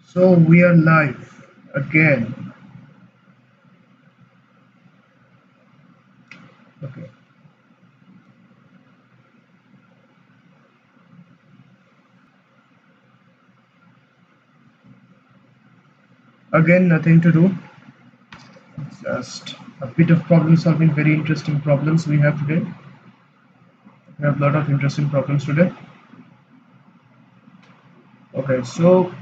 So we are live again. Okay. Again, nothing to do. Just a bit of problem solving. Very interesting problems we have today. We have a lot of interesting problems today. Okay, so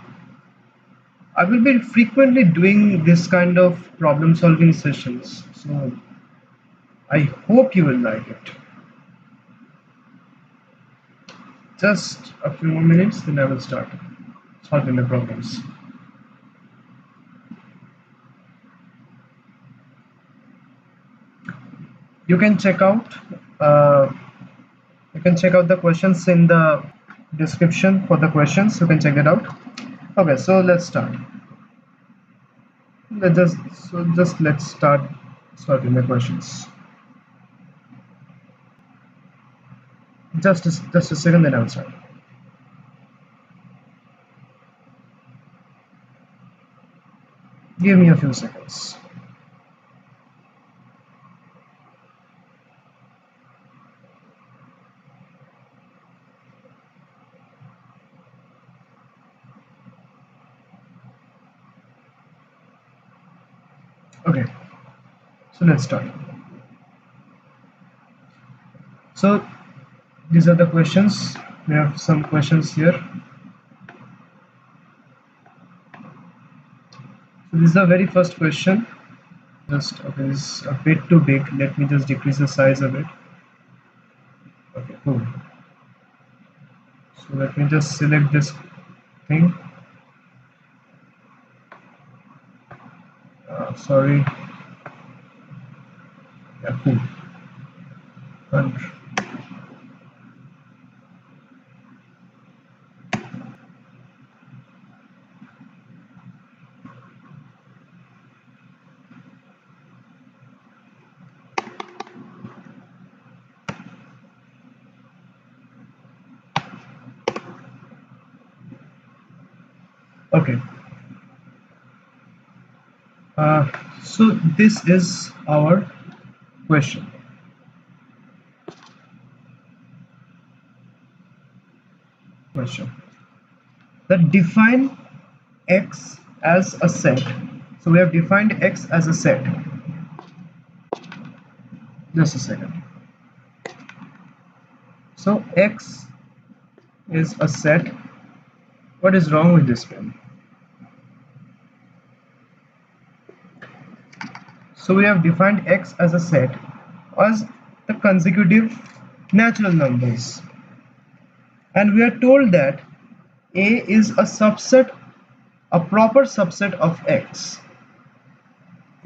I will be frequently doing this kind of problem solving sessions. So I hope you will like it. Just a few more minutes, then I will start solving the problems. You can check out uh, the questions in the description for the questions. You can check it out. Okay, so let's start. Let's start sorting the questions. Just a second, then I'll start. Give me a few seconds. Okay, so let's start. So these are the questions. We have some questions here. So this is the very first question. Okay, this is a bit too big. Let me just decrease the size a bit. Okay, cool. So let me just select this thing. Sorry. Yeah, cool. And okay. So this is our question. That define X as a set. So we have defined X as a set. Just a second. So X is a set. What is wrong with this pen? So we have defined X as a set as the consecutive natural numbers. And we are told that A is a subset, a proper subset of X.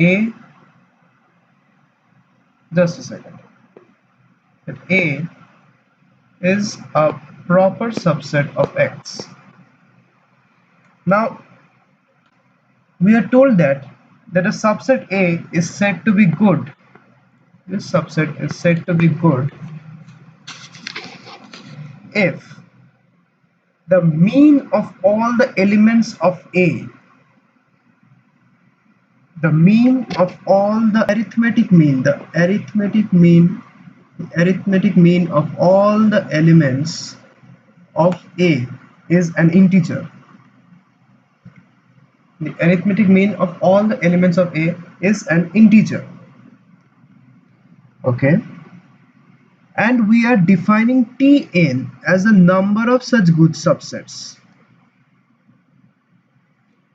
A, just a second. That A is a proper subset of X. Now, we are told that a subset A is said to be good. This subset is said to be good if the mean of all the elements of A, the mean of all the arithmetic mean of all the elements of A is an integer. The arithmetic mean of all the elements of A is an integer. Okay. And we are defining Tn as a number of such good subsets.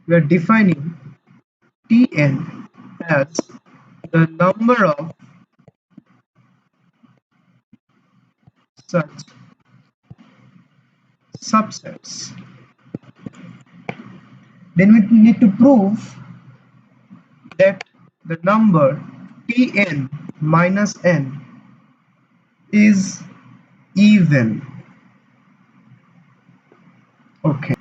We are defining Tn as the number of such subsets. Then we need to prove that the number Tn minus n is even. Okay.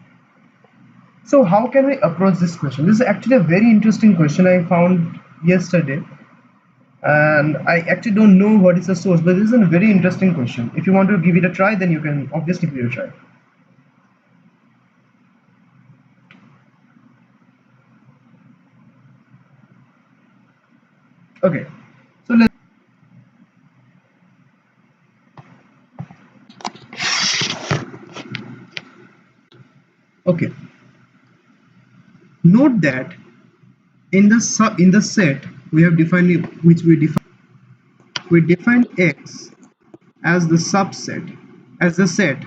So how can we approach this question? This is actually a very interesting question I found yesterday, and I actually don't know what is the source, but this is a very interesting question. If you want to give it a try, then you can obviously give it a try. Okay, so let's okay. Note that in the set we have defined which we define X as the subset as the set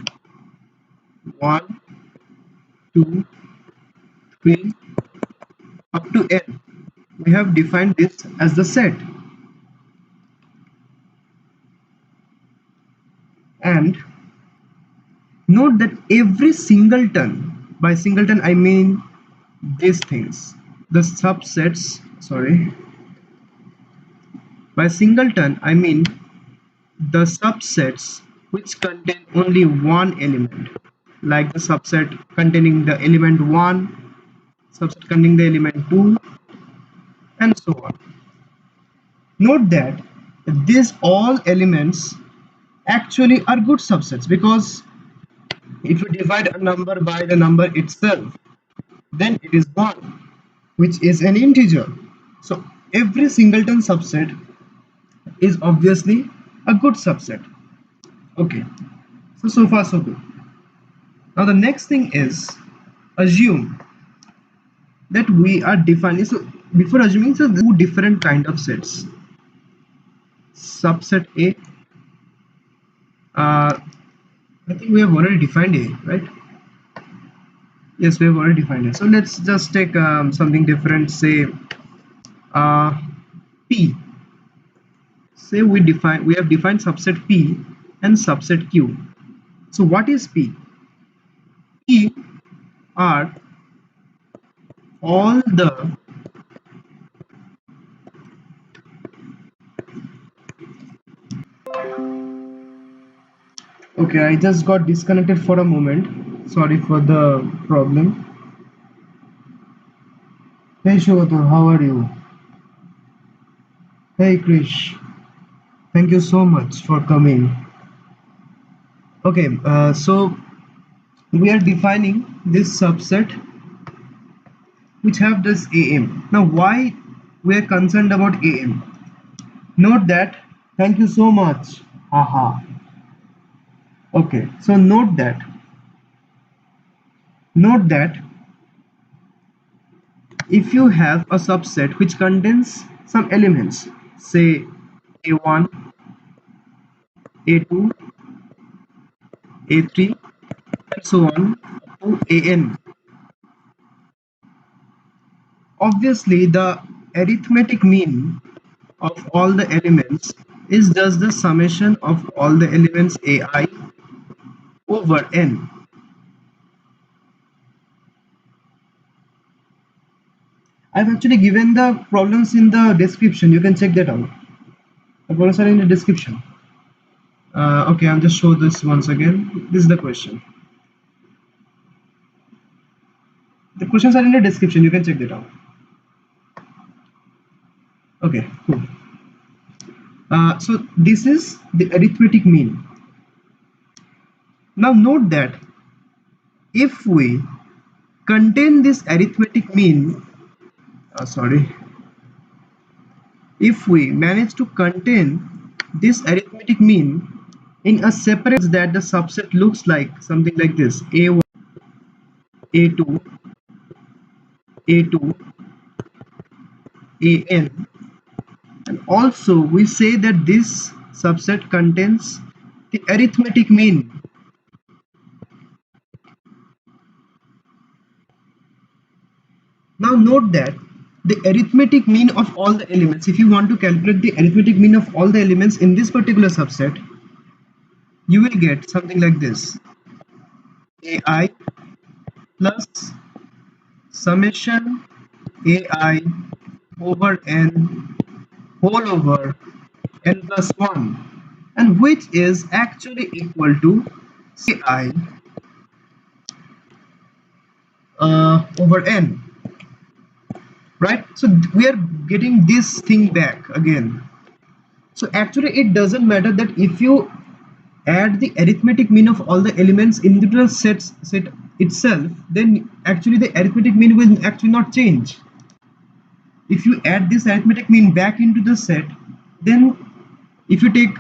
1, 2, 3 up to n. We have defined this as the set, and note that every singleton, by singleton I mean these things, the subsets, sorry, by singleton I mean the subsets which contain only one element, like the subset containing the element 1, subset containing the element 2, and so on. Note that these all elements actually are good subsets, because if you divide a number by the number itself, then it is 1, which is an integer. So every singleton subset is obviously a good subset. Okay, so far so good. Now the next thing is, assume that we are defining, so before assuming, so two different kind of sets. Subset A, I think we have already defined A, right? Yes, we have already defined it. So let's just take something different, say uh, P. Say we have defined subset P and subset Q. So what is P? P are all the okay, I just got disconnected for a moment. Sorry for the problem. Hey Shogato, how are you? Hey Krish, thank you so much for coming. Okay, so we are defining this subset which have this AM. Now why we are concerned about AM? Note that, thank you so much. Haha. Okay, so note that if you have a subset which contains some elements, say A1, A2, A3, and so on to AN. Obviously, the arithmetic mean of all the elements is just the summation of all the elements AI over N. I've actually given the problems in the description. You can check that out. The problems are in the description. Okay, I'll just show this once again. This is the question. The questions are in the description. You can check that out. Okay, cool. So this is the arithmetic mean. Now note that if we contain this arithmetic mean, sorry, if we manage to contain this arithmetic mean in a separate that the subset looks like something like this: A1, A2, A2, AN, and also we say that this subset contains the arithmetic mean. Now note that the arithmetic mean of all the elements, if you want to calculate the arithmetic mean of all the elements in this particular subset, you will get something like this: AI plus summation AI over n whole over n plus 1, and which is actually equal to CI over n, right? So we are getting this thing back again. So actually it doesn't matter that if you add the arithmetic mean of all the elements into the set itself, then actually the arithmetic mean will actually not change. If you add this arithmetic mean back into the set, then if you take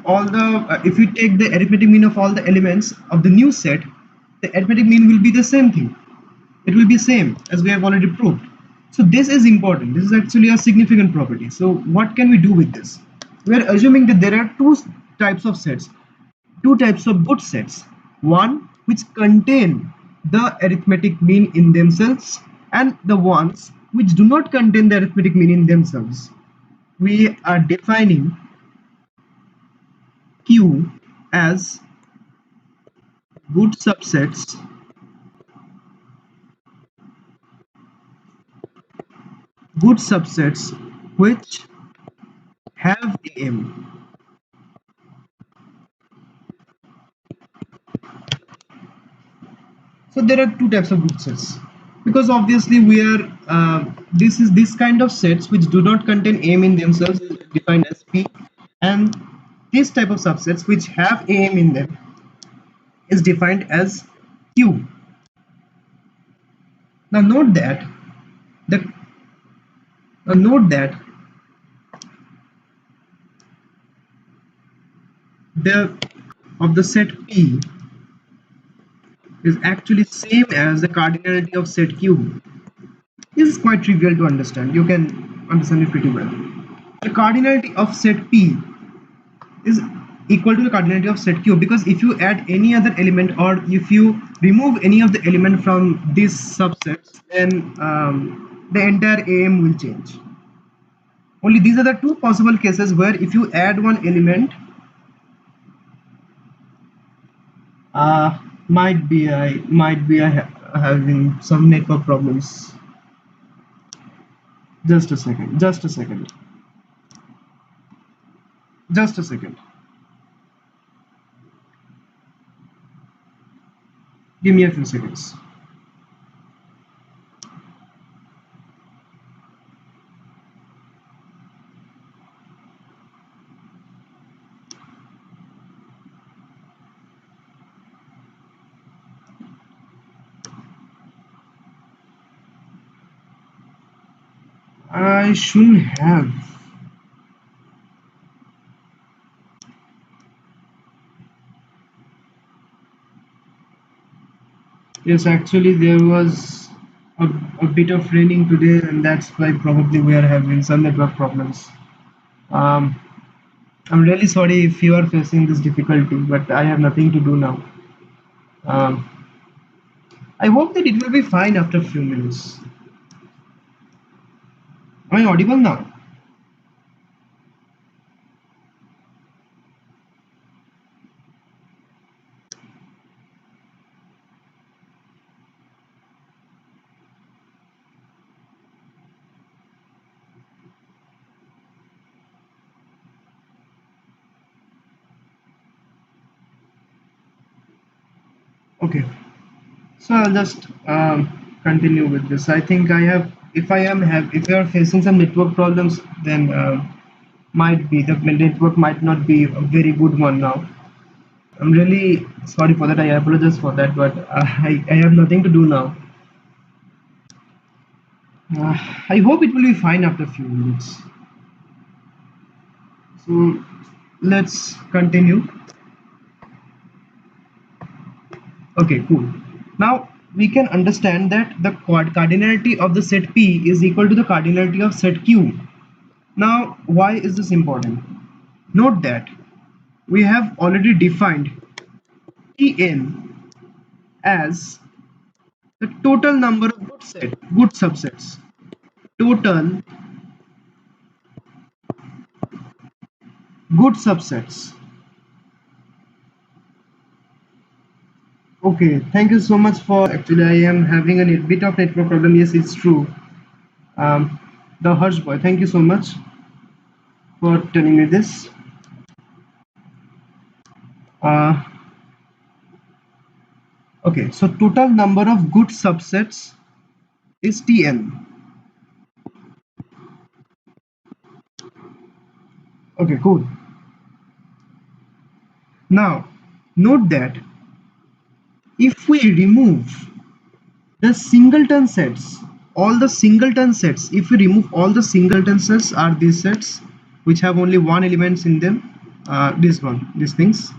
if you take the arithmetic mean of all the elements of the new set, the arithmetic mean will be the same thing. It will be same as we have already proved. So this is important. This is actually a significant property. So what can we do with this? We are assuming that there are types of sets, two types of good sets. One which contain the arithmetic mean in themselves, and the ones which do not contain the arithmetic mean in themselves. We are defining Q as good subsets which have AM. So there are two types of good sets, because obviously we are this kind of sets which do not contain AM in themselves is defined as P, and this type of subsets which have AM in them is defined as Q. Now note that the note that the of the set P is actually same as the cardinality of set Q. This is quite trivial to understand. You can understand it pretty well. The cardinality of set P is equal to the cardinality of set Q, because if you add any other element or if you remove any of the element from these subsets, then the entire AM will change. Only these are the two possible cases where if you add one element, having some network problems. Just a second. Just a second. Just a second. Give me a few seconds. I shouldn't have. Yes, actually there was a bit of raining today, and that's why probably we are having some network problems. Um, I'm really sorry if you are facing this difficulty, but I have nothing to do now. Um, I hope that it will be fine after a few minutes. Am I audible now? Okay. So I'll just continue with this. I think I have, if you are facing some network problems, then might be the network might not be a very good one now. I'm really sorry for that. I apologize for that, but I have nothing to do now. I hope it will be fine after a few minutes. So let's continue. Okay, cool. Now we can understand that the cardinality of the set P is equal to the cardinality of set Q. Now, why is this important? Note that we have already defined Tn as the total number of good subsets. Total good subsets. Okay, thank you so much for, actually I am having a bit of network problem. Yes, it's true. The Harsh boy, thank you so much for telling me this. Uh, okay, so total number of good subsets is Tn. Okay, cool. Now, note that if we remove the singleton sets, all the singleton sets, if we remove all the singleton sets are these sets which have only one elements in them, these things.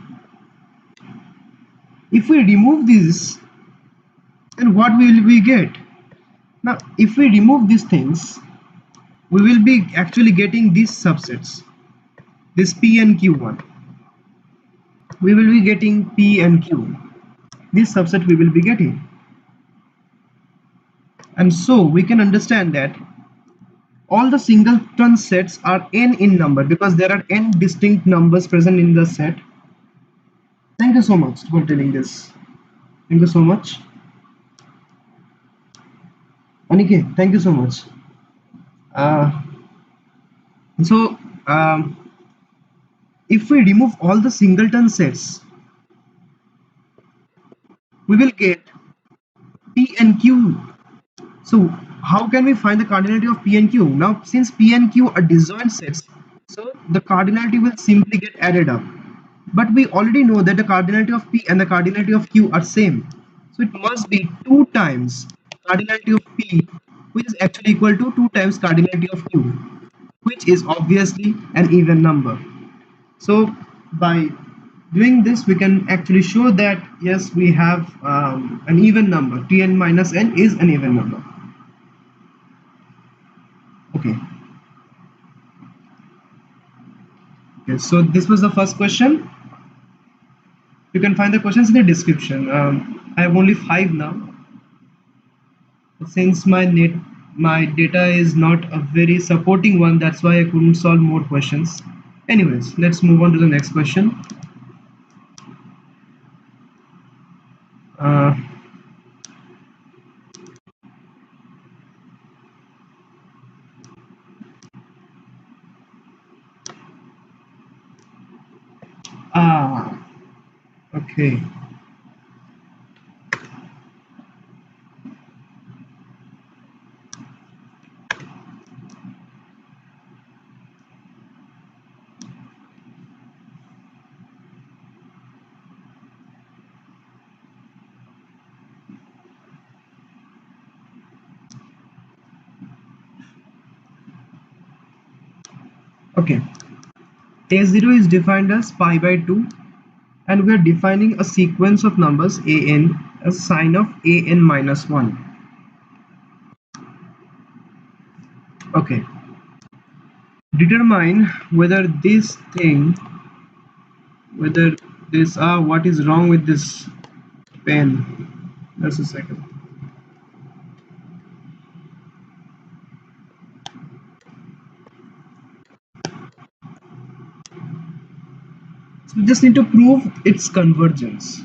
If we remove these, then what will we get? Now, if we remove these things, we will be actually getting these subsets, this P and Q1. We will be getting P and Q. This subset we will be getting. And so we can understand that all the singleton sets are n in number because there are n distinct numbers present in the set. Thank you so much for telling this. Thank you so much. Anike, thank you so much. Uh, so, if we remove all the singleton sets, we will get P and Q. So how can we find the cardinality of P and Q? Now, since P and Q are disjoint sets, so the cardinality will simply get added up. But we already know that the cardinality of P and the cardinality of Q are same. So it must be 2 times cardinality of P, which is actually equal to 2 times cardinality of Q, which is obviously an even number. So by doing this, we can actually show that yes, we have an even number. Tn minus n is an even number. Okay. Okay. So this was the first question. You can find the questions in the description. I have only 5 now. Since my data is not a very supporting one, that's why I couldn't solve more questions. Anyways, let's move on to the next question. Uh, okay. Okay. A0 is defined as pi by 2, and we are defining a sequence of numbers an as sine of an minus 1. Okay. Determine whether this thing, whether this, what is wrong with this pen? Just a second. So we just need to prove its convergence.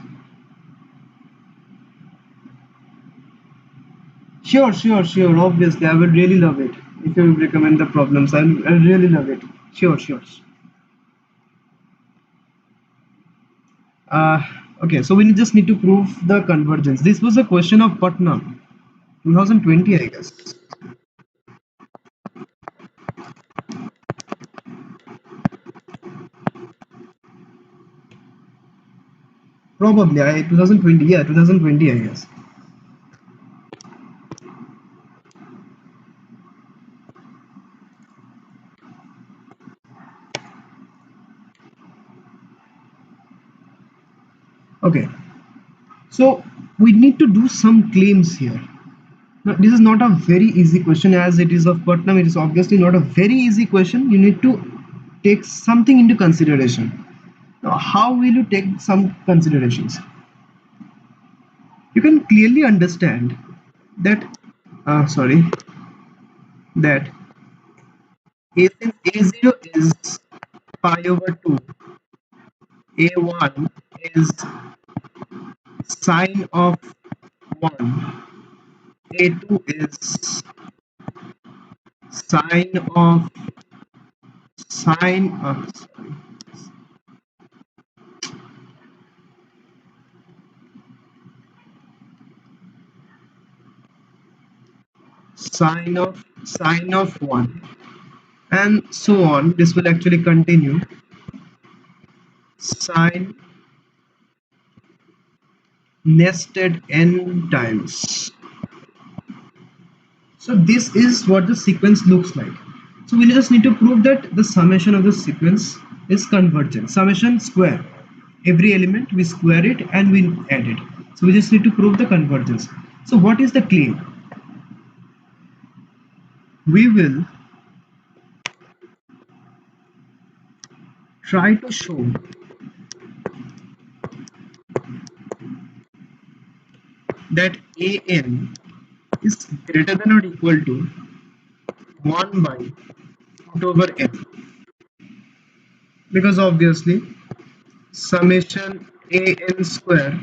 Sure. Obviously, I would really love it if you recommend the problems. I really love it. Sure. Uh, okay, so we just need to prove the convergence. This was a question of Putnam, 2020, I guess. Probably, 2020, yeah, 2020, I guess. Okay, so we need to do some claims here. Now, this is not a very easy question as it is of Putnam. It is obviously not a very easy question. You need to take something into consideration. Now, how will you take some considerations? You can clearly understand that, that A since A0 is pi over 2, A1 is sine of 1, A2 is sine of sine of sine of 1, and so on. This will actually continue. Sine nested n times. So this is what the sequence looks like. So we just need to prove that the summation of the sequence is convergent. Summation square. Every element we square it and we add it. So we just need to prove the convergence. So what is the claim? We will try to show that an is greater than or equal to 1 by root over n, because obviously summation an square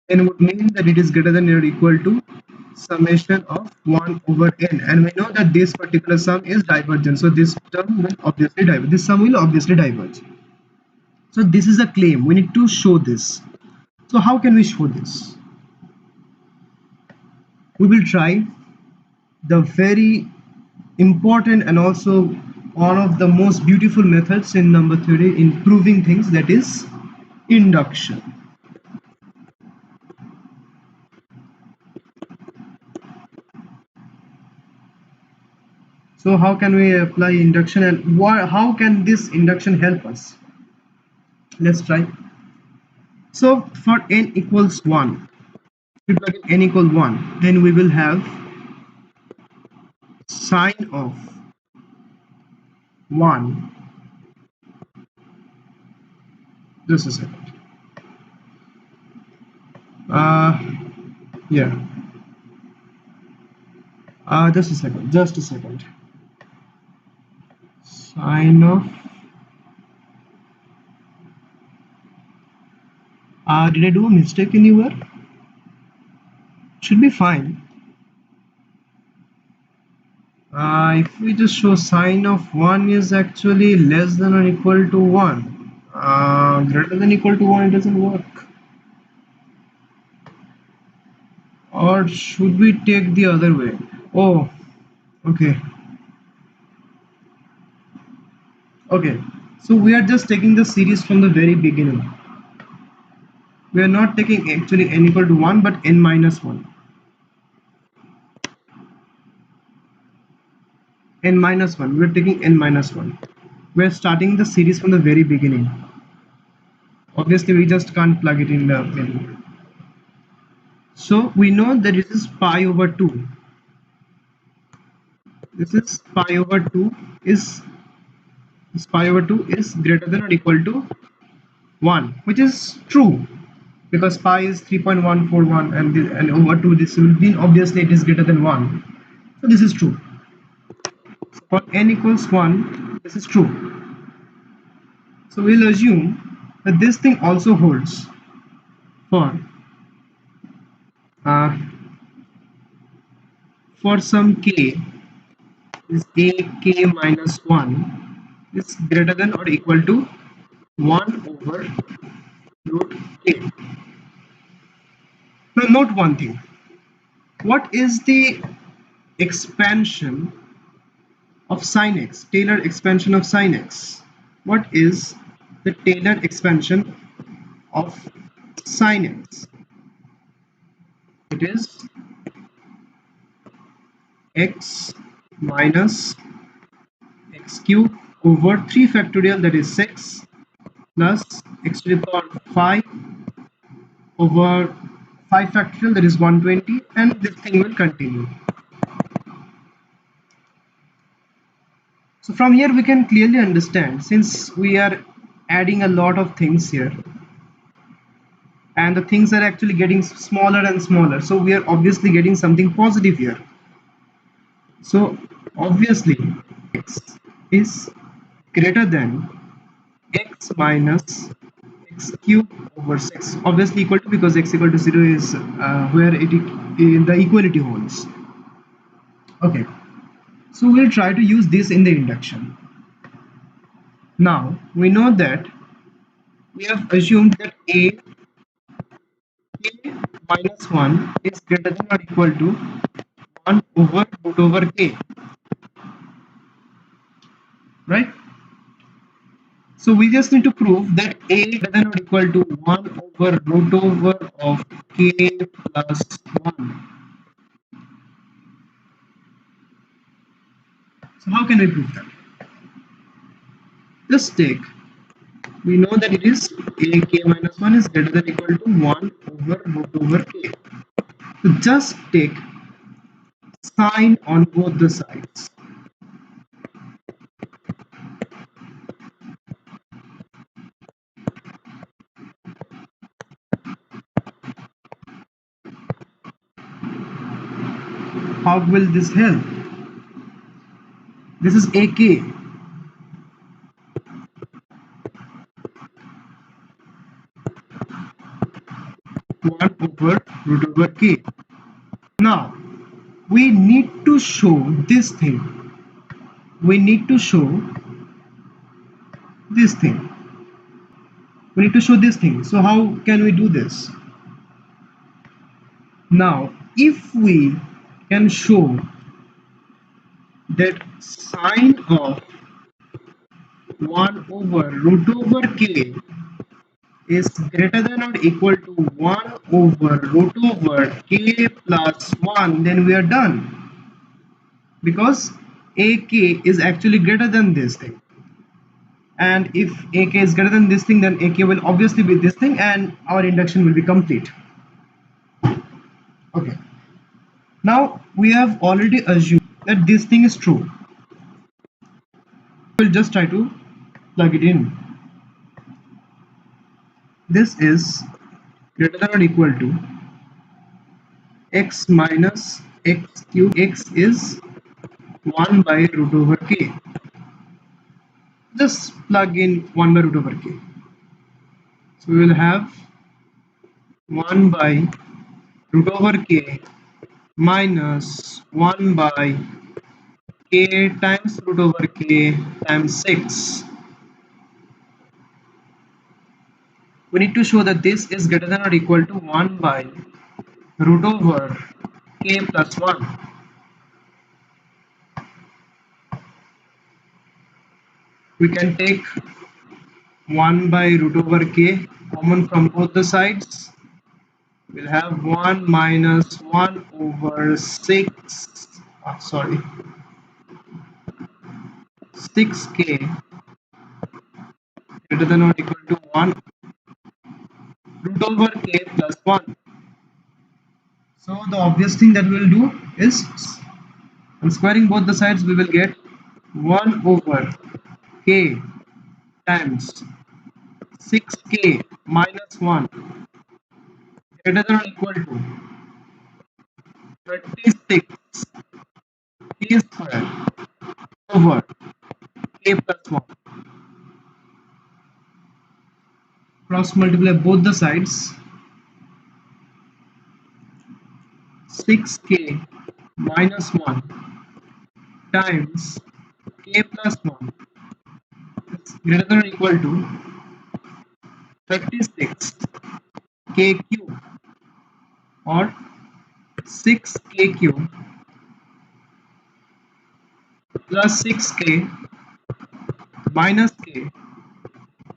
n would mean that it is greater than or equal to summation of 1 over n, and we know that this particular sum is divergent, so this term will obviously diverge, this sum will obviously diverge. So this is a claim, we need to show this. So how can we show this? We will try the very important and also one of the most beautiful methods in number theory in proving things, that is induction. So how can we apply induction, and how can this induction help us? Let's try. So for n equals 1, if we plug in n equals 1, then we will have sine of 1. Just a second. Uh, yeah. Just a second. Just a second. Sine of. Did I do a mistake anywhere? Should be fine. If we just show sine of 1 is actually less than or equal to 1. Greater than equal to 1, it doesn't work. Or should we take the other way? Oh, okay. Okay, so we are just taking the series from the very beginning. We are not taking actually n equal to 1 but n minus 1. N minus 1, we are taking n minus 1. We are starting the series from the very beginning. Obviously we just can't plug it in the value. So we know that this is pi over 2. This pi over 2 is greater than or equal to 1, which is true because pi is 3.141 and over 2 this will mean obviously it is greater than 1. So this is true. For n equals 1, this is true. So we'll assume that this thing also holds uh, for some k is a k minus 1 is greater than or equal to 1 over root k. Now note one thing. What is the expansion of sin x? Taylor expansion of sin x. What is the Taylor expansion of sin x? It is x minus x cube over 3 factorial, that is 6, plus x to the power 5 over 5 factorial, that is 120, and this thing will continue. So from here we can clearly understand, since we are adding a lot of things here and the things are actually getting smaller and smaller, so we are obviously getting something positive here. So obviously x is greater than x minus x cube over 6, obviously equal to, because x equal to 0 is where it in the equality holds. Okay, so we'll try to use this in the induction. Now we know that we have assumed that a k minus 1 is greater than or equal to 1 over root over k, right? So we just need to prove that a greater than or equal to 1 over root over of k plus 1. So how can we prove that? Just take, we know that it is a k minus 1 is greater than or equal to 1 over root over k. So just take sine on both the sides. How will this help? This is ak, 1 over root over k. Now we need to show this thing. We need to show this thing. We need to show this thing. So how can we do this? Now if we can show that sine of 1 over root over k is greater than or equal to 1 over root over k plus 1, then we are done, because ak is actually greater than this thing, and if ak is greater than this thing, then ak will obviously be this thing and our induction will be complete. Okay, now we have already assumed that this thing is true. We'll just try to plug it in. This is greater than or equal to x minus x cube. X is 1 by root over k. Just plug in 1 by root over k. So we will have 1 by root over k minus 1 by k times root over k times 6. We need to show that this is greater than or equal to 1 by root over k plus 1. We can take 1 by root over k common from both the sides. We'll have 1 minus 1 over 6, 6k greater than or equal to 1 root over k plus 1. So the obvious thing that we will do is, on squaring both the sides, we will get 1 over k times 6k minus 1 greater than or equal to 36 k square over k plus 1. Cross multiply both the sides. 6k minus 1 times k plus 1 is greater than or equal to 36 k cube, or 6k cube plus 6k minus k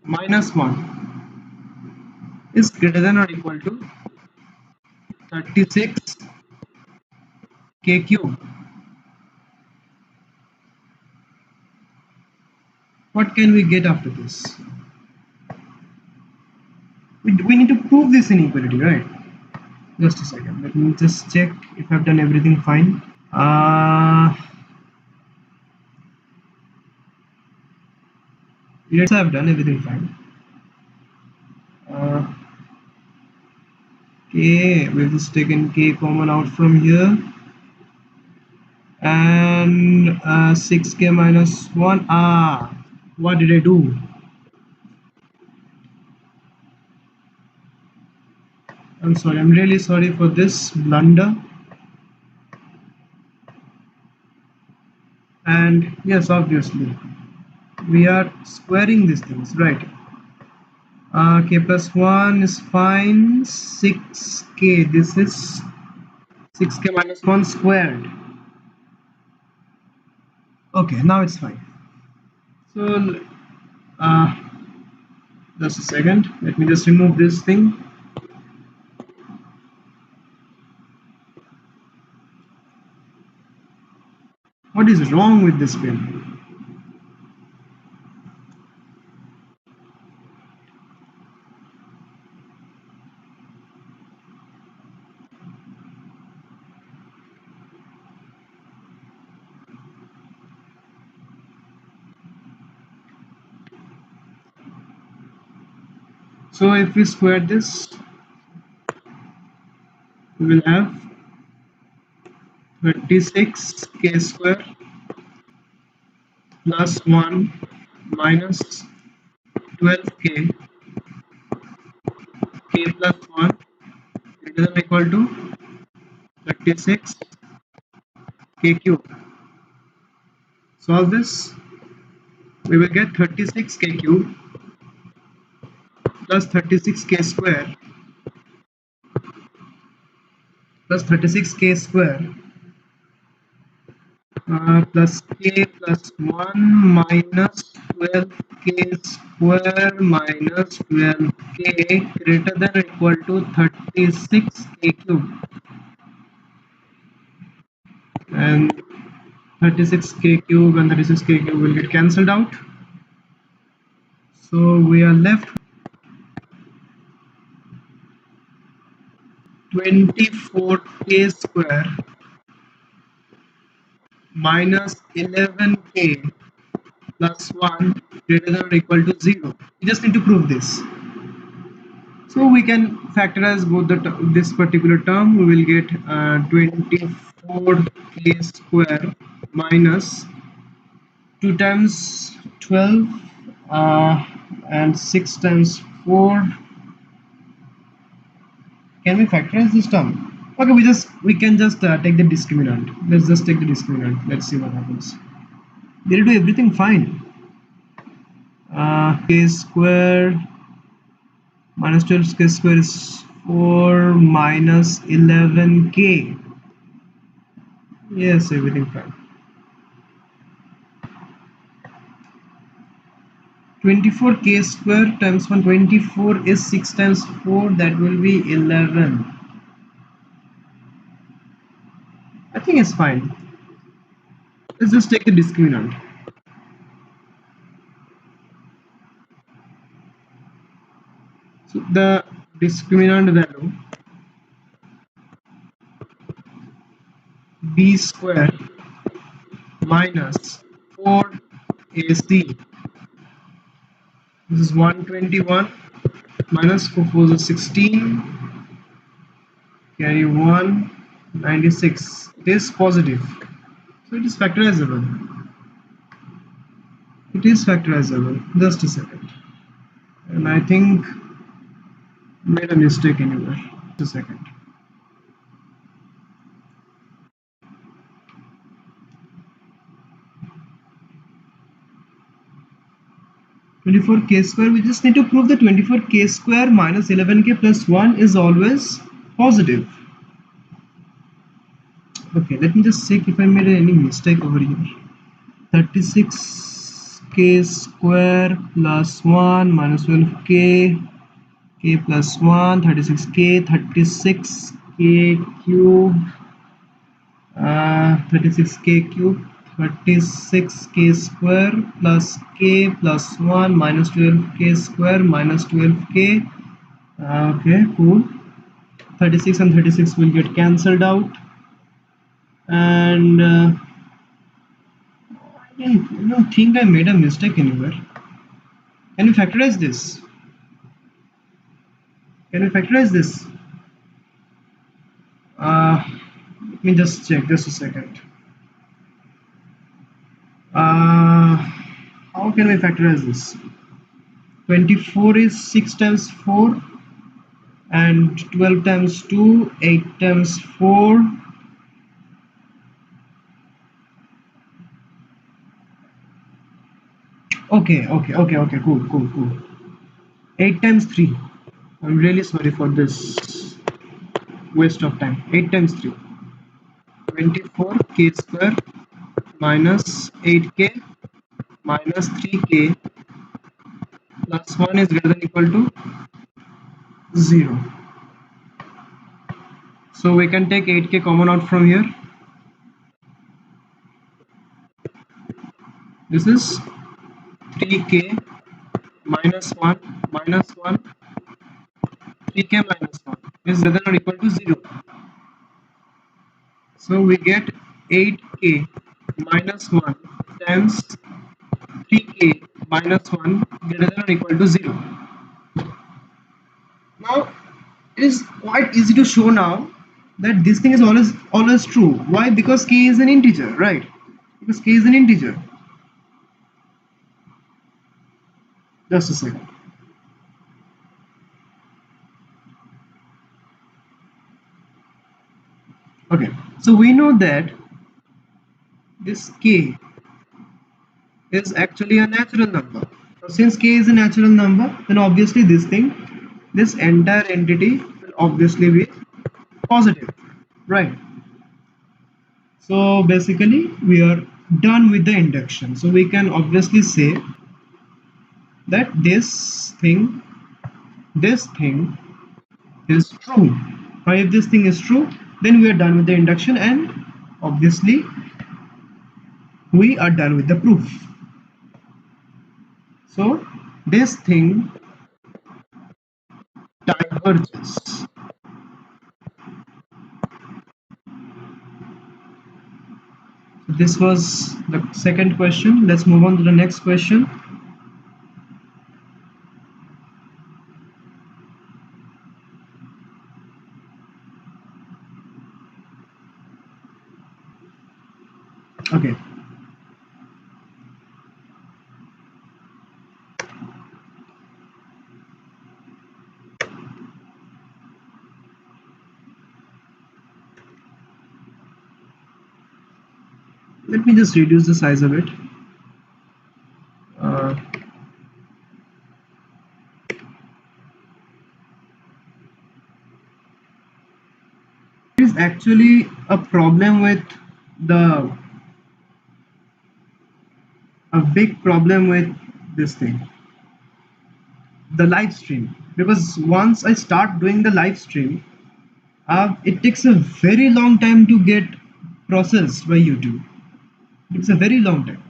minus 1 is greater than or equal to 36 k cube. What can we get after this? We need to prove this inequality, right? Just a second, let me just check if I've done everything fine. Yes, I've done everything fine. K, we've just taken k common out from here, and 6k minus 1. What did I do? I'm sorry, I'm really sorry for this blunder. And yes, obviously we are squaring these things, right? K plus 1 is fine. 6k, this is 6k minus 1 squared. Okay, now it's fine. So Just a second. Let me just remove this thing. What is wrong with this pen? So if we square this, we will have 36k square plus 1 minus 12k k plus 1 greater than or equal to 36k cube. Solve this, we will get 36k cube plus 36k square plus 36k square plus k plus 1 minus 12k square minus 12k greater than or equal to 36k cube, and 36k cube and 36k cube will get cancelled out, so we are left 24k square minus 11k plus 1 greater than or equal to 0. You just need to prove this. So we can factorize both this particular term. We will get 24k square minus 2 times 12 and 6 times 4. Can we factorize this term? Okay, we can just take the discriminant. Let's just take the discriminant. Let's see what happens. They'll do everything fine. K square minus 12k square is 4 minus 11k. Yes, everything fine. 24k square times 124 is 6 times 4, that will be 11. I think it's fine. Let's just take the discriminant. So the discriminant value b square minus 4ac, this is 121 minus 4 4 is 16, carry 1, 96. It is positive, so it is factorizable. It is factorizable. Just a second. And I think made a mistake anywhere. Just a second. (24k square). We just need to prove that 24k square minus 11k plus 1 is always positive. Okay, let me just check if I made any mistake over here. 36k square plus 1 minus 12k k plus 1, 36k, 36k cube, 36k cube, 36k square plus k plus 1 minus 12k square minus 12k. Okay, cool. 36 and 36 will get cancelled out, and I don't think I made a mistake anywhere. Can you factorize this? Can we factorize this? Let me just check. Just a second. How can we factorize this? 24 is 6 times 4 and 12 times 2, 8 times 4. Okay, cool. 8 times 3. I'm really sorry for this waste of time. 8 times 3. 24k square minus 8k minus 3k plus 1 is greater than or equal to 0. So we can take 8k common out from here. This is 3k minus 1 minus 1, 3k minus 1 is greater than or equal to 0. So we get 8k minus 1 times 3k minus 1 greater than or equal to 0. Now it is quite easy to show now that this thing is always true. Why? Because k is an integer, right? Because k is an integer. Just a second. Okay, so we know that this k is actually a natural number. So since k is a natural number, then obviously this entire entity will obviously be positive, right? So basically we are done with the induction. So we can obviously say that this thing is true. Now if this thing is true, then we are done with the induction, and obviously we are done with the proof. So this thing diverges. This was the second question. Let's move on to the next question. Okay. Let me just reduce the size of it. Uh, there is actually a problem with the a big problem with this thing, the live stream, because once I start doing the live stream, it takes a very long time to get processed by YouTube. It's a very long time.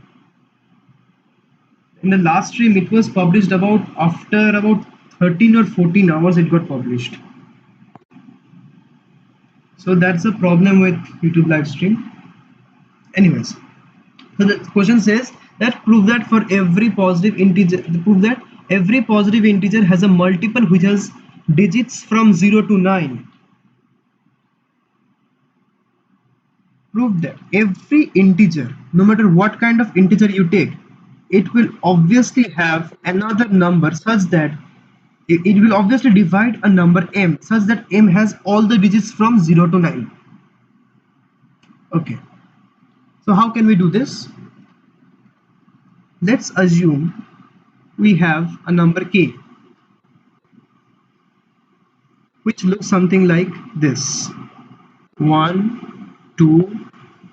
In the last stream, it was published after about 13 or 14 hours it got published. So that's a problem with YouTube live stream. Anyways, so the question says that prove that for every positive integer, prove that every positive integer has a multiple which has digits from 0 to 9. Prove that every integer, no matter what kind of integer you take, it will obviously have another number such that it will obviously divide a number m such that m has all the digits from 0 to 9. Okay, so how can we do this? Let's assume we have a number k which looks something like this: 1, 2,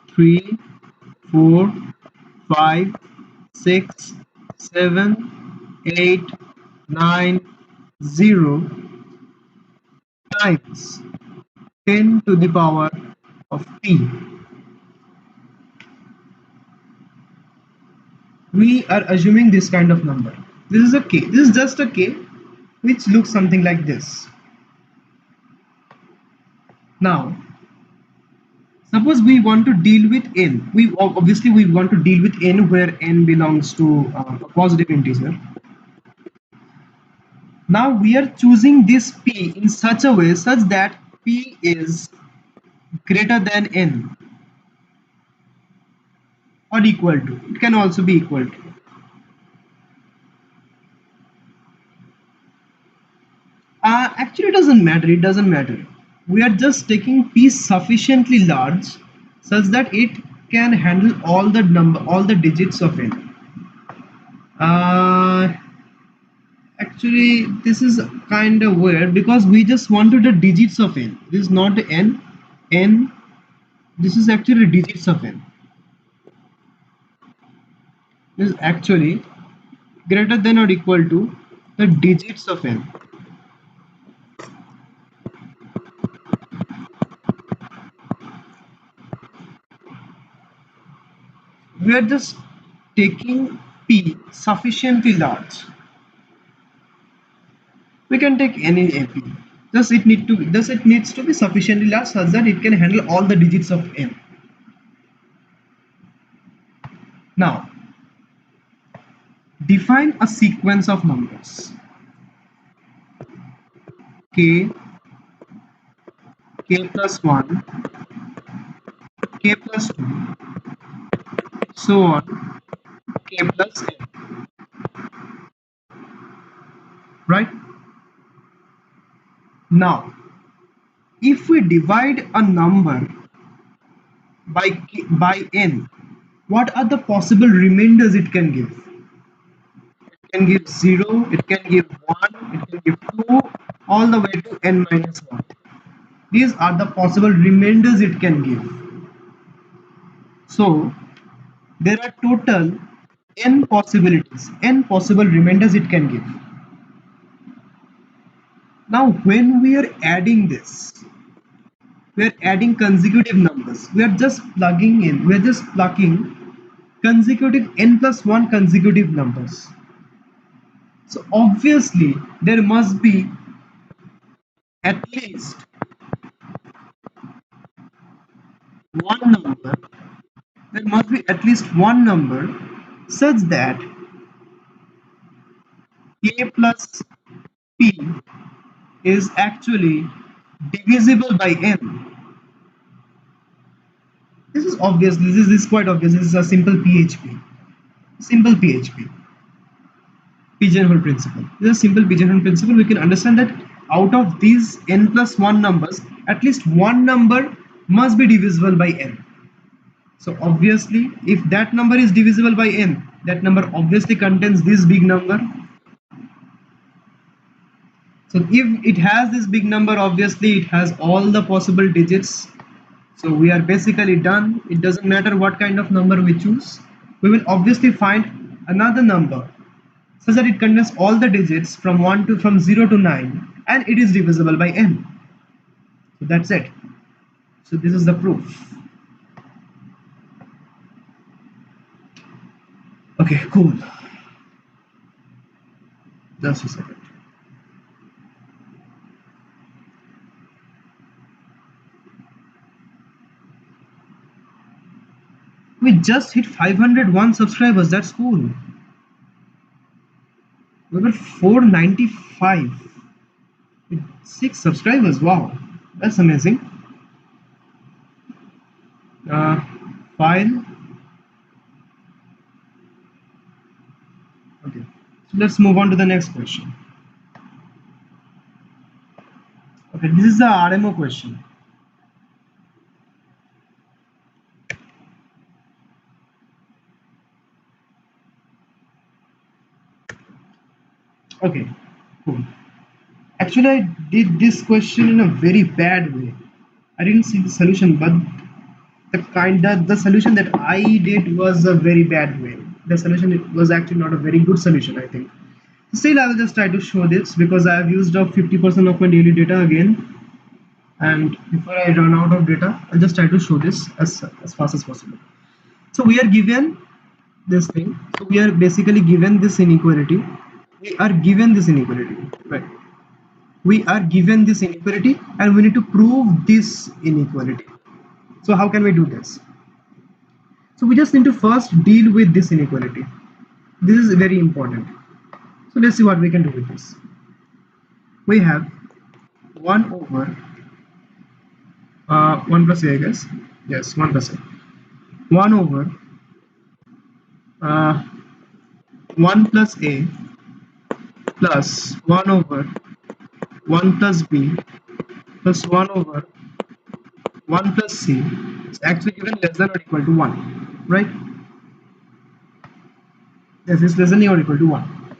3, 4, 5, 6, 7, 8, 9, 0 times 10 to the power of t. We are assuming this kind of number. This is a k. This is just a k which looks something like this. Now, suppose we want to deal with n. We want to deal with n where n belongs to a positive integer. Now we are choosing this p in such a way such that p is greater than n or equal to. It can also be equal to. Actually, it doesn't matter. It doesn't matter. We are just taking p sufficiently large such that it can handle all the digits of n. Actually, this is kind of weird because we just wanted the digits of n. This is not n. N. This is actually digits of n. This is actually greater than or equal to the digits of n. We are just taking p sufficiently large. We can take any AP. Thus it needs to be sufficiently large such that it can handle all the digits of n. Now, define a sequence of numbers k, k plus 1, k plus 2, so on, k plus n, right? Now, if we divide a number by n, what are the possible remainders it can give? It can give 0, it can give 1, it can give 2, all the way to n minus 1. These are the possible remainders it can give. So, there are total n possibilities, n possible remainders it can give. Now, when we are adding this, we are adding consecutive numbers. We are just plugging in, we are just plugging consecutive n plus 1 consecutive numbers. So, obviously, there must be at least one number, there must be at least one number such that k plus p is actually divisible by n. This is obvious. This is quite obvious. This is a simple PHP. Simple PHP. Pigeonhole principle. This is a simple pigeonhole principle. We can understand that out of these n plus 1 numbers, at least one number must be divisible by n. So obviously, if that number is divisible by n, that number obviously contains this big number. So if it has this big number, obviously it has all the possible digits. So we are basically done. It doesn't matter what kind of number we choose. We will obviously find another number such that it contains all the digits from 0 to 9 and it is divisible by n. So that's it. So this is the proof. Okay, cool. Just a second. We just hit 501 subscribers. That's cool. We were 495 with 6 subscribers. Wow, that's amazing. File. Okay, so let's move on to the next question. Okay, this is the RMO question. Okay, cool. Actually, I did this question in a very bad way. I didn't see the solution, but the solution that I did was a very bad way. The solution was actually not a very good solution, I think. Still, I will just try to show this because I have used up 50% of my daily data again. And before I run out of data, I'll just try to show this as fast as possible. So we are given this thing. So we are basically given this inequality. We are given this inequality, right? We are given this inequality and we need to prove this inequality. So how can we do this? So we just need to first deal with this inequality. This is very important. So let's see what we can do with this. We have 1 over 1 plus a, I guess. Yes, 1 plus a. 1 over 1 plus a plus 1 over 1 plus b plus 1 over 1 plus c is actually given less than or equal to 1, right? This is less than or equal to 1.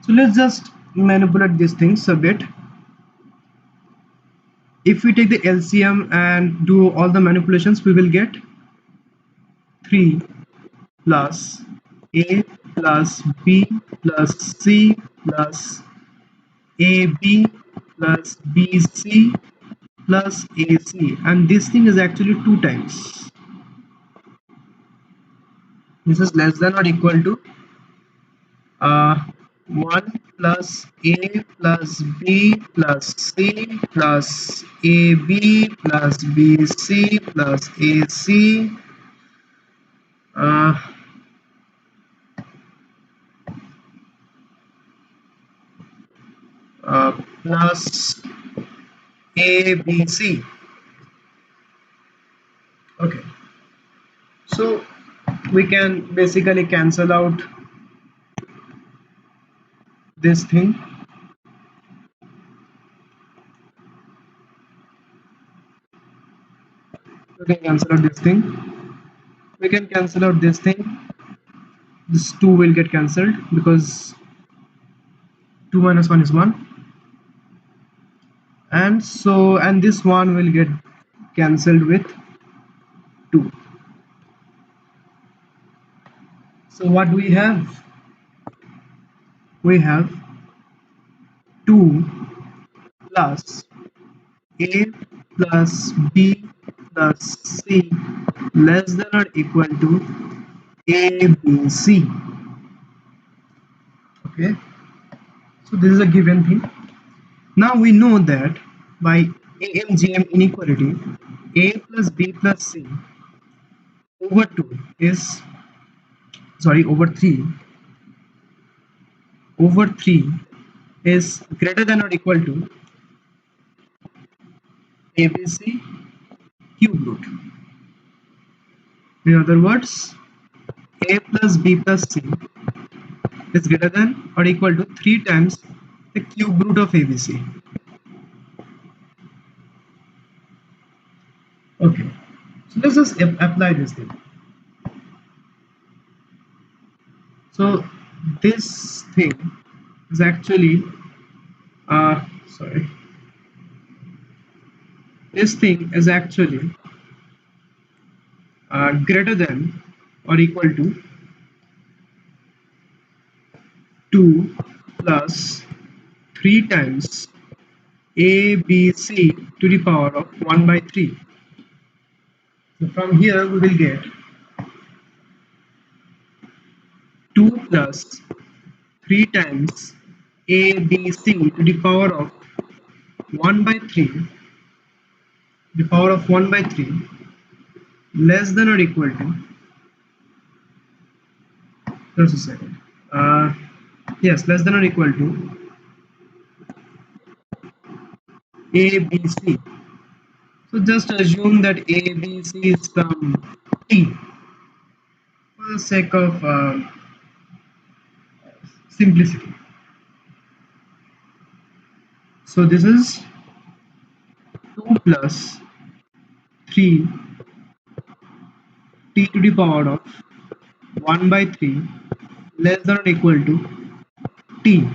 So let's just manipulate these things a bit. If we take the LCM and do all the manipulations, we will get 3 plus a plus B plus C plus AB plus BC plus AC, and this thing is actually 2 times. This is less than or equal to uh, 1 plus A plus B plus C plus AB plus BC plus AC uh, plus ABC. Okay, so we can basically cancel out this thing. We can cancel out this thing. We can cancel out this thing. This 2 will get cancelled because 2 minus 1 is 1, and so, and this 1 will get cancelled with 2. So what we have? We have 2 plus A plus B plus C less than or equal to ABC. Okay, so this is a given thing. Now we know that by AMGM inequality, A plus B plus C over 2 is, sorry, over 3 is greater than or equal to ABC cube root. In other words, A plus B plus C is greater than or equal to 3 times the cube root of ABC. Okay, so let's just apply this thing. So this thing is actually sorry, this thing is actually greater than or equal to 2 plus 3 times ABC to the power of 1 by 3. So from here we will get 2 plus 3 times ABC to the power of 1 by 3, the power of 1 by 3 less than or equal to, just a second, yes, less than or equal to ABC. So just assume that ABC is some T for the sake of simplicity. So this is 2 plus 3 T to the power of 1 by 3 less than or equal to T.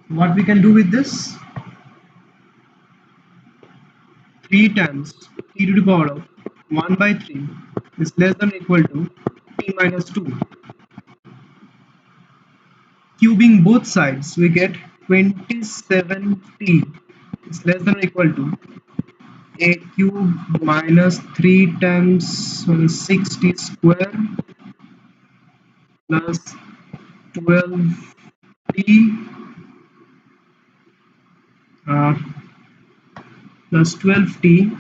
What we can do with this? 3 times T to the power of 1 by 3 is less than or equal to T minus 2. Cubing both sides, we get 27T is less than or equal to A cube minus 3 times 60 square plus 12T uh, plus 12T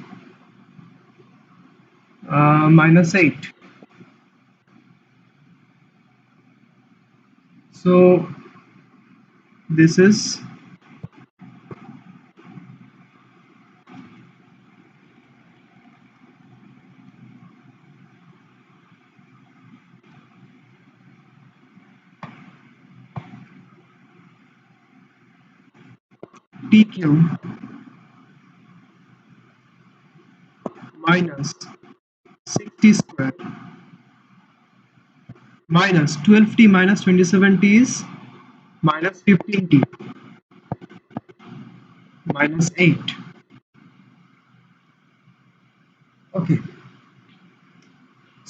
minus 8. So this is T cube minus 60 square minus 12T minus 27T is minus 15T minus 8. Okay,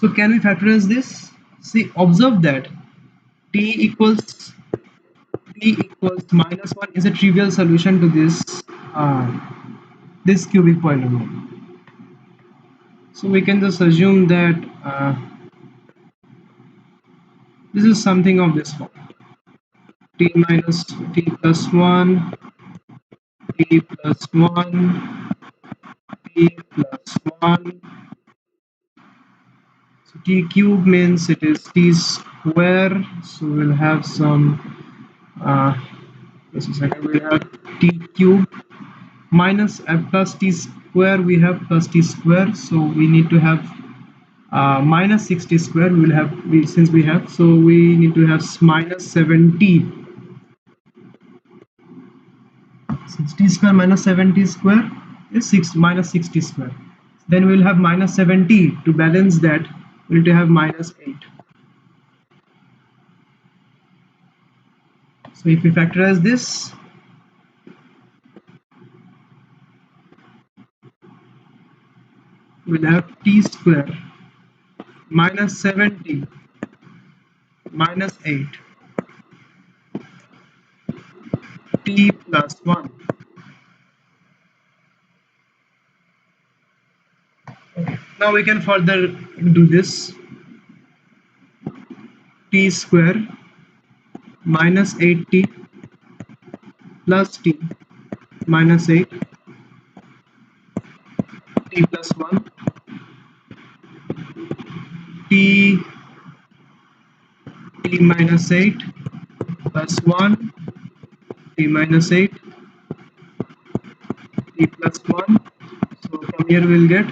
So can we factorize this? See, observe that t equals minus 1 is a trivial solution to this cubic polynomial. So we can just assume that this is something of this form: t minus t plus 1, t plus 1, t plus 1. So t cube means it is t square. So we'll have some. Just a second. We'll have t cube minus plus t square. We have plus t square. So we need to have minus 60 square. We will have since we have. So we need to have minus 70. 60 square minus 70 square is 6 minus 60 square. Then we will have minus 70 to balance that. We need to have minus 8. So if we factorize this, we'll have t square minus 70 minus 8 t plus 1. Okay. Now we can further do this. T square minus 8t plus t minus 8 t plus 1 t t minus 8 plus 1 t minus 8 t plus 1. So from here we'll get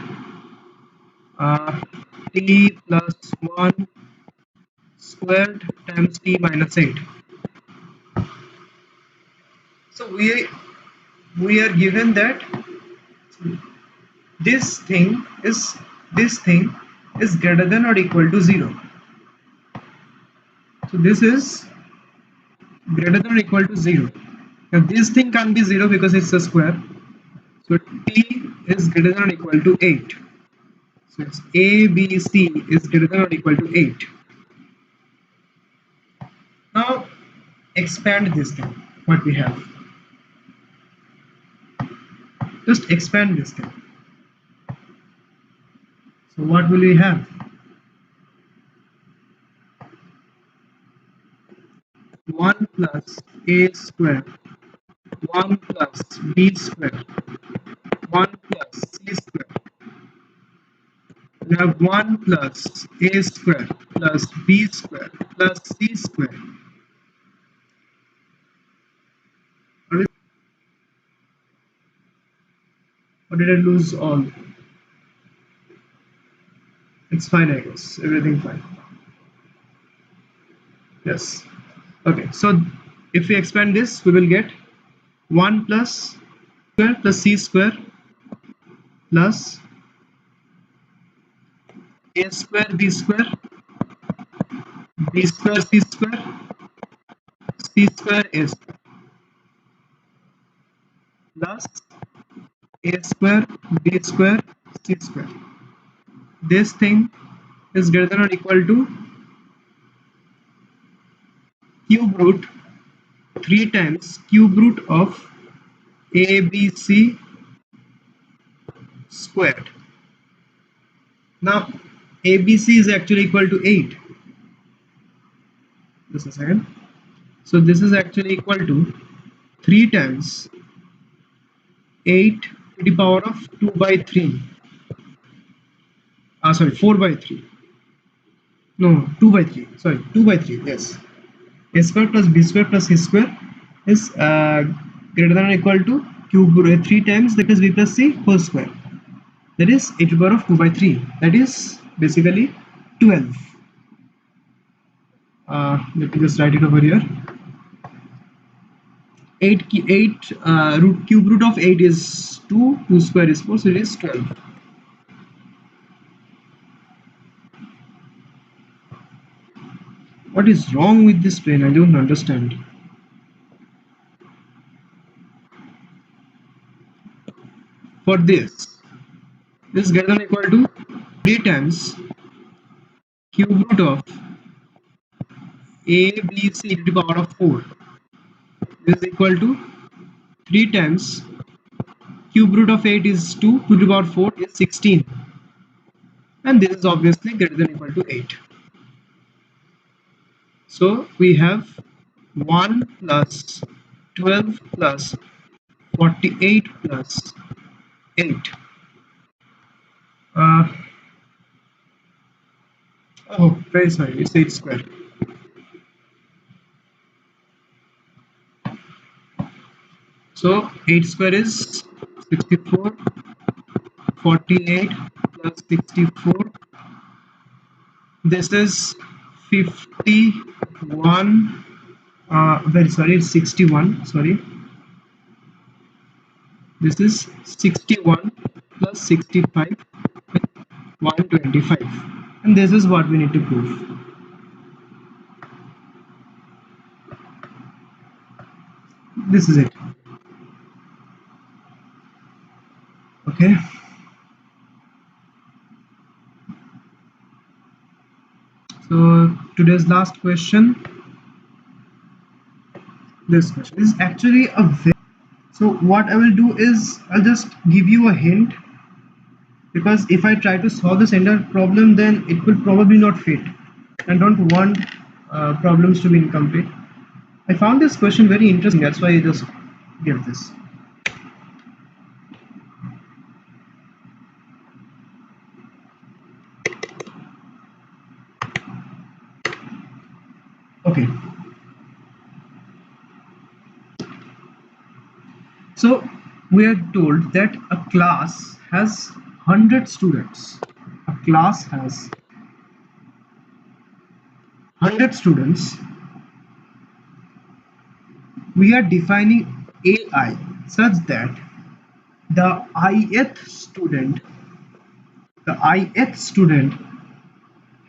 t plus 1 squared times t minus 8. So we are given that this thing is greater than or equal to 0. So this is greater than or equal to 0. Now this thing can't be 0 because it's a square. So t is greater than or equal to 8. So it's a, b, c is greater than or equal to 8. Now expand this thing, what we have. Just expand this thing. So what will we have? 1 plus a square, 1 plus b square, 1 plus c square. We have 1 plus a square plus b square plus c square. Or did I lose all? It's fine, I guess. Everything fine. Yes. Okay, so if we expand this, we will get 1 plus square plus c square plus a square b square b square c square c square a square plus a square b square c square. This thing is greater than or equal to cube root 3 times cube root of ABC squared. Now ABC is actually equal to 8. Just a second. So this is actually equal to 3 times 8 to the power of 2 by 3. Sorry, 4 by 3. No, 2 by 3. Sorry, 2 by 3. Yes. A square plus b square plus c square is greater than or equal to cube root 3 times that is b plus c whole square. That is a to the power of 2 by 3. That is basically 12. Let me just write it over here. 8 root cube root of 8 is 2. 2 square is 4. So it is 12. What is wrong with this plane? I don't understand. For this is greater than or equal to 3 times cube root of a b c to the power of 4 is equal to 3 times cube root of 8 is 2 to the power 4 is 16, and this is obviously greater than or equal to 8. So we have 1 plus 12 plus 48 plus 8. Uh, oh, very sorry, it's 8 square. So 8 square is 64, 48 plus 64. This is 51. Very sorry, it's 61. Sorry, this is 61 plus 65, 125, and this is what we need to prove. This is it. Okay. So today's last question. This question is actually a very, so what I will do is I'll just give you a hint, because if I try to solve this entire problem then it will probably not fit. I don't want problems to be incomplete. I found this question very interesting, that's why I just give this. Okay. So we are told that a class has 100 students. A class has 100 students. We are defining AI such that the ith student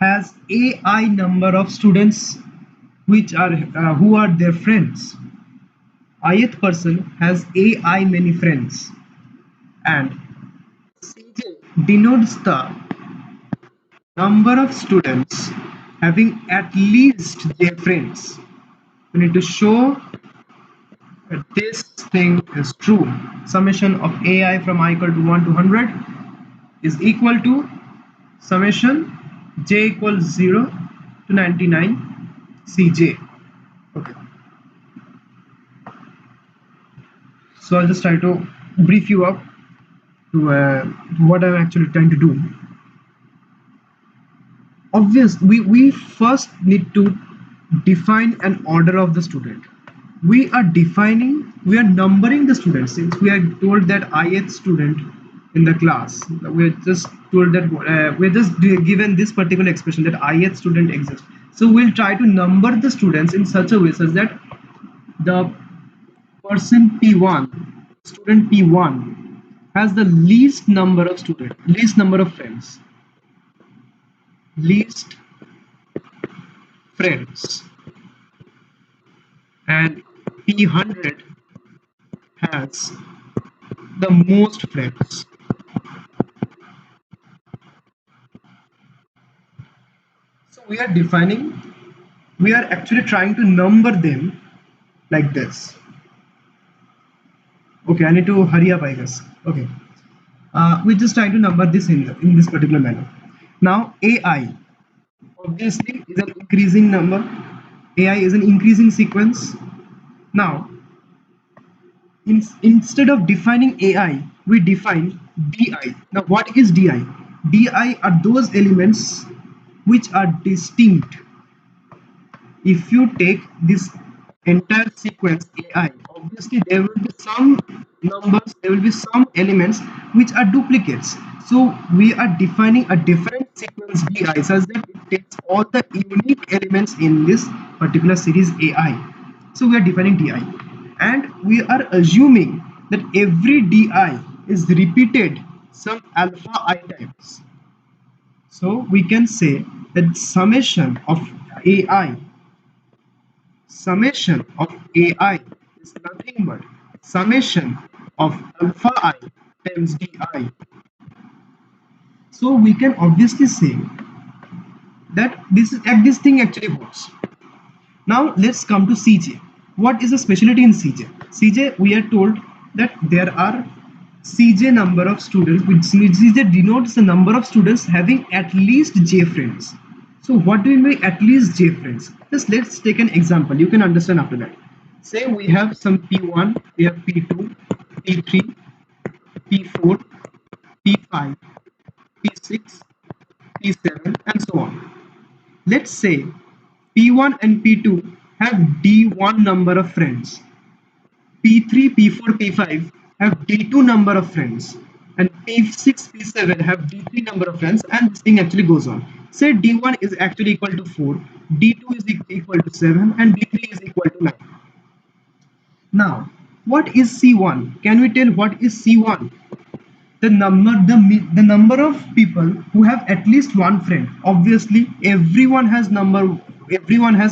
has AI number of students which are who are their friends. Ith person has AI many friends, and CJ denotes the number of students having at least their friends. We need to show that this thing is true. Summation of AI from I equal to 1 to 100 is equal to summation j equals 0 to 99 Cj. Okay. So I'll just try to brief you up to what I'm actually trying to do. Obviously, we first need to define an order of the student. We are numbering the students, since we are told that ith student in the class. We're just told that we're just given this particular expression that ith student exists. So we'll try to number the students in such a way such that the person P1, student P1, has the least number of friends. Least friends. And P100 has the most friends. So we are actually trying to number them like this. Okay, I need to hurry up, I guess. Okay, we're just trying to number this in this particular manner. Now AI obviously is an increasing number. AI is an increasing sequence. Now instead of defining AI, we define DI. Now what is DI? DI are those elements which are distinct. If you take this entire sequence AI, obviously there will be some numbers, there will be some elements which are duplicates. So we are defining a different sequence DI such that it takes all the unique elements in this particular series AI. So we are defining DI, and we are assuming that every DI is repeated some alpha I times. So we can say that summation of AI is nothing but summation of alpha I times di. So we can obviously say that this thing actually works. Now let's come to CJ. What is the specialty in CJ? CJ, we are told that there are CJ number of students, which CJ denotes the number of students having at least J friends. So what do you mean by at least J friends? Just let's take an example. You can understand after that. Say we have some P1, we have P2, P3, P4, P5, P6, P7, and so on. Let's say P1 and P2 have D1 number of friends. P3, P4, P5 have D2 number of friends. And P6, P7 have D3 number of friends, and this thing actually goes on. Say D1 is actually equal to 4, D2 is equal to 7, and D3 is equal to 9. Now, what is C1? Can we tell what is C1? The number of people who have at least one friend. Obviously everyone has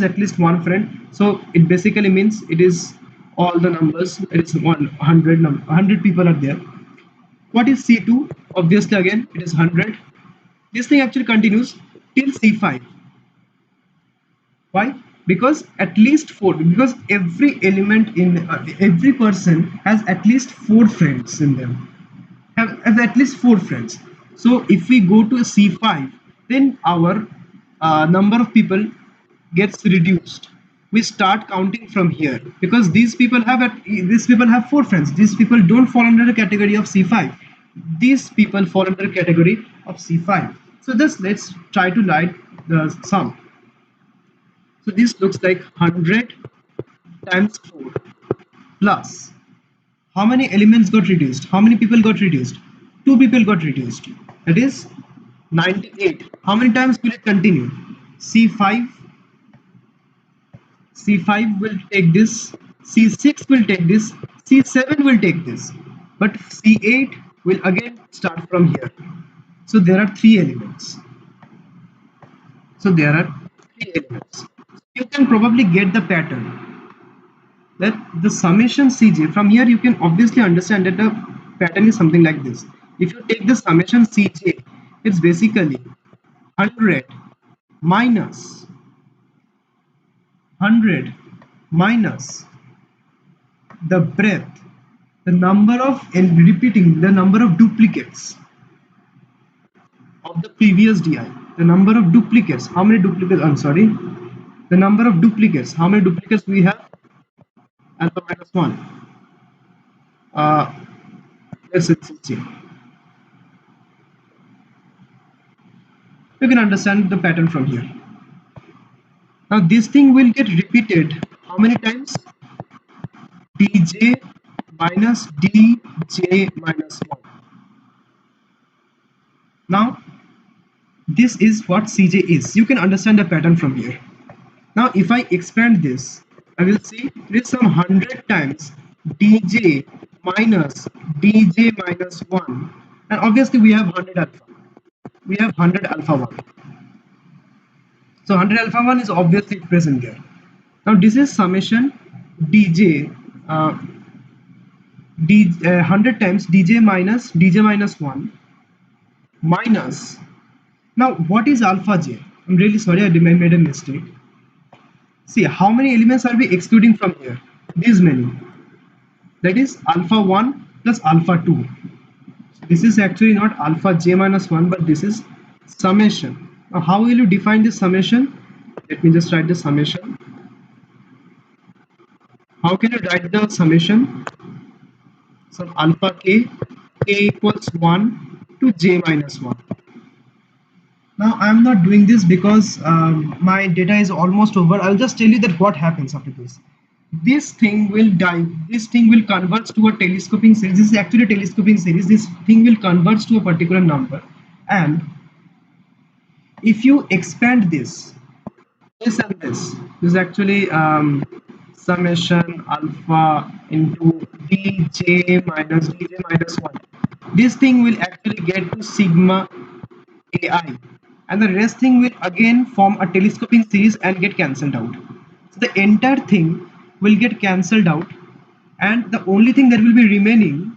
at least one friend, so it basically means it is all the numbers. It is 100 people are there. What is C2? Obviously again it is 100. This thing actually continues till C5. Why? Because at least four, because every element in every person has at least four friends in them, have at least four friends. So if we go to a C5, then our number of people gets reduced. We start counting from here because these people have four friends. These people don't fall under the category of C5. These people fall under the category of C5. So just let's try to write the sum. So this looks like 100 times 4 plus how many elements got reduced? How many people got reduced? Two people got reduced. That is 98. How many times will it continue? C5, C5 will take this, C6 will take this, C7 will take this, but C8 will again start from here. So there are three elements. So there are three elements. You can probably get the pattern that the summation Cj, from here you can obviously understand that the pattern is something like this. If you take the summation Cj, it's basically 100 minus 100 minus the breadth, the number of, and repeating the number of duplicates of the previous di, the number of duplicates. How many duplicates? I'm sorry, the number of duplicates. How many duplicates we have? Alpha minus 1. Let's see. You can understand the pattern from here. Now this thing will get repeated how many times? dj minus dj minus 1. Now this is what Cj is. You can understand the pattern from here. Now if I expand this, I will see there is some 100 times dj minus dj minus 1, and obviously we have 100 alpha. We have 100 alpha 1. So 100 alpha 1 is obviously present there. Now this is summation dj 100 times dj minus 1 minus. Now what is alpha j? I'm really sorry, I made a mistake. See how many elements are we excluding from here? These many. That is alpha 1 plus alpha 2. This is actually not alpha j minus 1, but this is summation. Now how will you define this summation? Let me just write the summation. How can you write the summation? So alpha k equals 1 to j minus 1. Now I am not doing this because my data is almost over. I'll just tell you that what happens after this. This thing will die. This thing will convert to a telescoping series. This is actually a telescoping series. This thing will convert to a particular number, and if you expand this and this is actually summation alpha into dj minus 1. This thing will actually get to sigma ai, and the rest thing will again form a telescoping series and get cancelled out. So the entire thing will get cancelled out, and the only thing that will be remaining,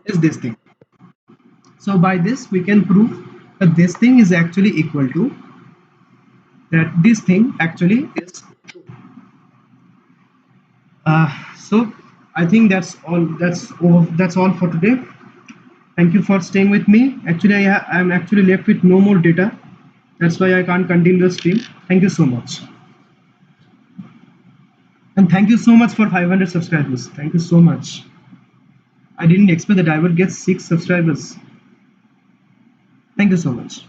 is this thing. So by this we can prove But this thing is actually equal to that. This thing actually is so I think that's all. That's all for today. Thank you for staying with me. Actually, I'm actually left with no more data. That's why I can't continue the stream. Thank you so much. And thank you so much for 500 subscribers. Thank you so much. I didn't expect that I would get 6 subscribers. Thank you so much.